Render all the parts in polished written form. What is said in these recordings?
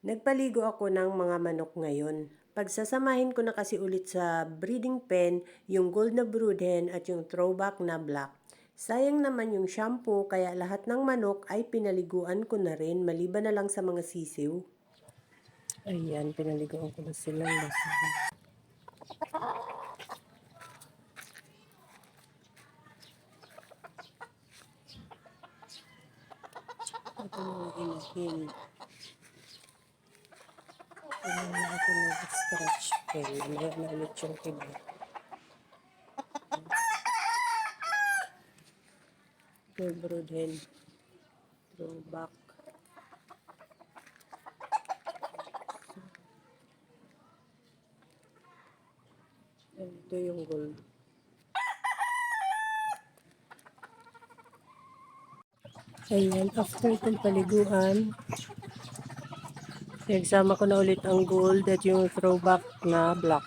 Nagpaligo ako ng mga manok ngayon. Pagsasamahin ko na kasi ulit sa breeding pen yung gold na brood hen at yung throwback na black. Sayang naman yung shampoo kaya lahat ng manok ay pinaliguan ko na rin maliban na lang sa mga sisiw. Ayan, pinaliguan ko na silang lahat. Ito yung inahin. Ayan na ako nag-stretch pen. Mamaya na ulit yung iba. Gold brood hen. Throwback. Ito yung gold. Ayan, after itong paliguan, nagsama ko na ulit ang gold at yung throwback na black.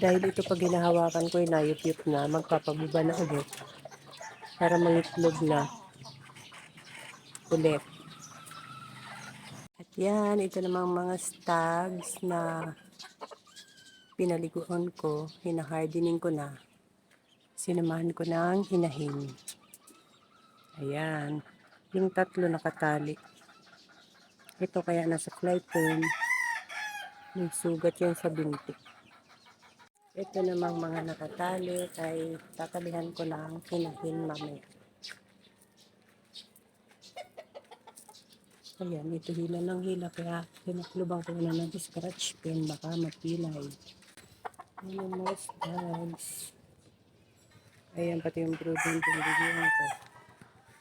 Dahil ito pag hinahawakan ko, inayop-yop na, magpapabuba na ulit para mangitlog na ulit. At yan, ito namang mga stags na pinaliguan ko, hinahardening ko na. Sinamahan ko ng inahin. Ayan, yung tatlo nakatali. Ito kaya nasa fly foam, may sugat yan sa binti. Ito namang mga nakatali ay tatalihan ko lang inahin mamaya. Ayan, ito hila ng hila kaya pinaklubang ko na ng scratch pen baka mapilay. Ayan ang mga stags. Ayan pati yung brooding pinagigyan ko.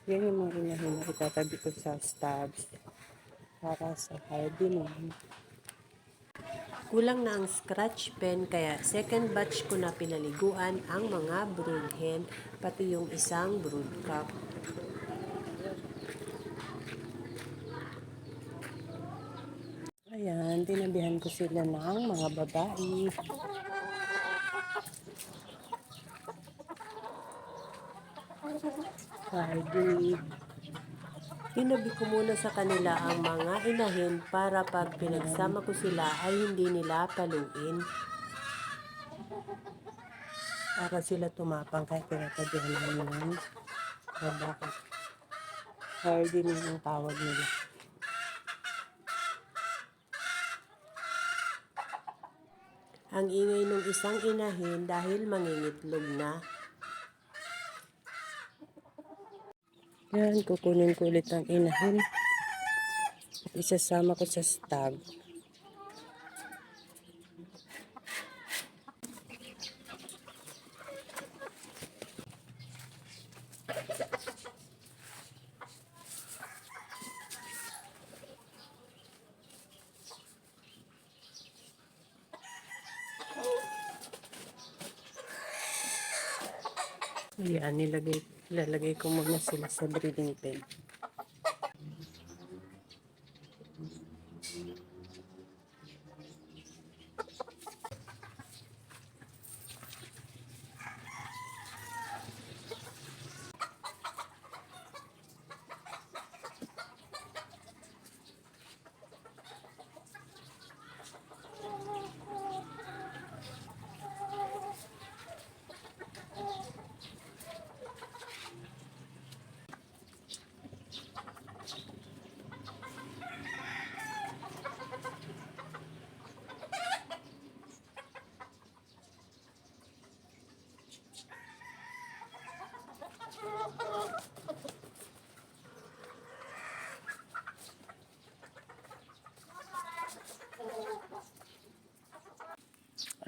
Yan yung mga inahin na itatabi ko sa stags para sa hardening. Kulang na ang scratch pen kaya second batch ko na pinaliguan ang mga brood hen pati yung isang brood cup. Ayan, tinabihan ko sila ng mga babae. Hardy. Tinabi ko muna sa kanila ang mga inahin para pag pinagsama ko sila ay hindi nila paluin. Para sila tumapang kahit pinatabihan naman ng babae. Hardy din ang tawag nila. Ang ingay ng isang inahin dahil mangingitlog na. Yan, kukunin ko ulit ang inahin. At isasama ko sa stag. Ayan, ilalagay ko muna sila sa breeding pen.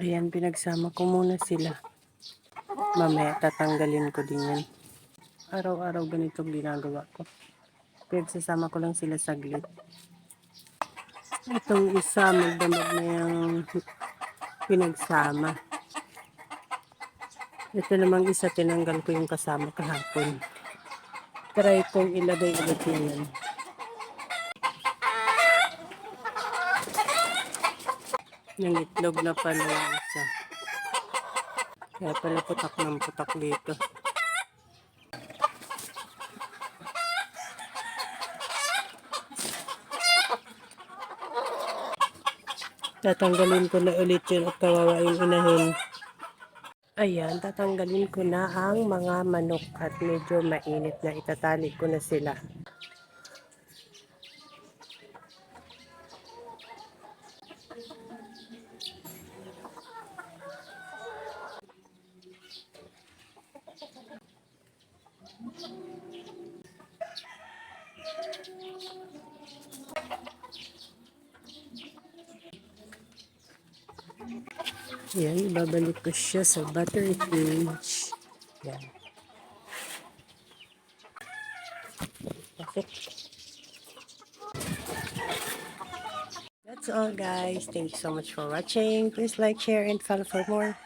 Ayan, pinagsama ko muna sila. Mamaya tatanggalin ko din yan. Araw-araw ganito ginagawa ko. Pinagsasama ko lang sila saglit. Itong isa, magdamag na yung pinagsama. Ito namang isa, tinanggal ko yung kasama kahapon. Try kong ilagay ulit yan. Nangitlog na pala yung isa. Kaya pala putak ng putak dito. Tatanggalin ko na ulit yun at kawawa yung inahin. Ayan, tatanggalin ko na ang mga manok at medyo mainit na, itatali ko na sila. Yan, ibabalik ko siya sa butter cage. Yan. Okay. That's all guys. Thank you so much for watching. Please like, share, and follow for more.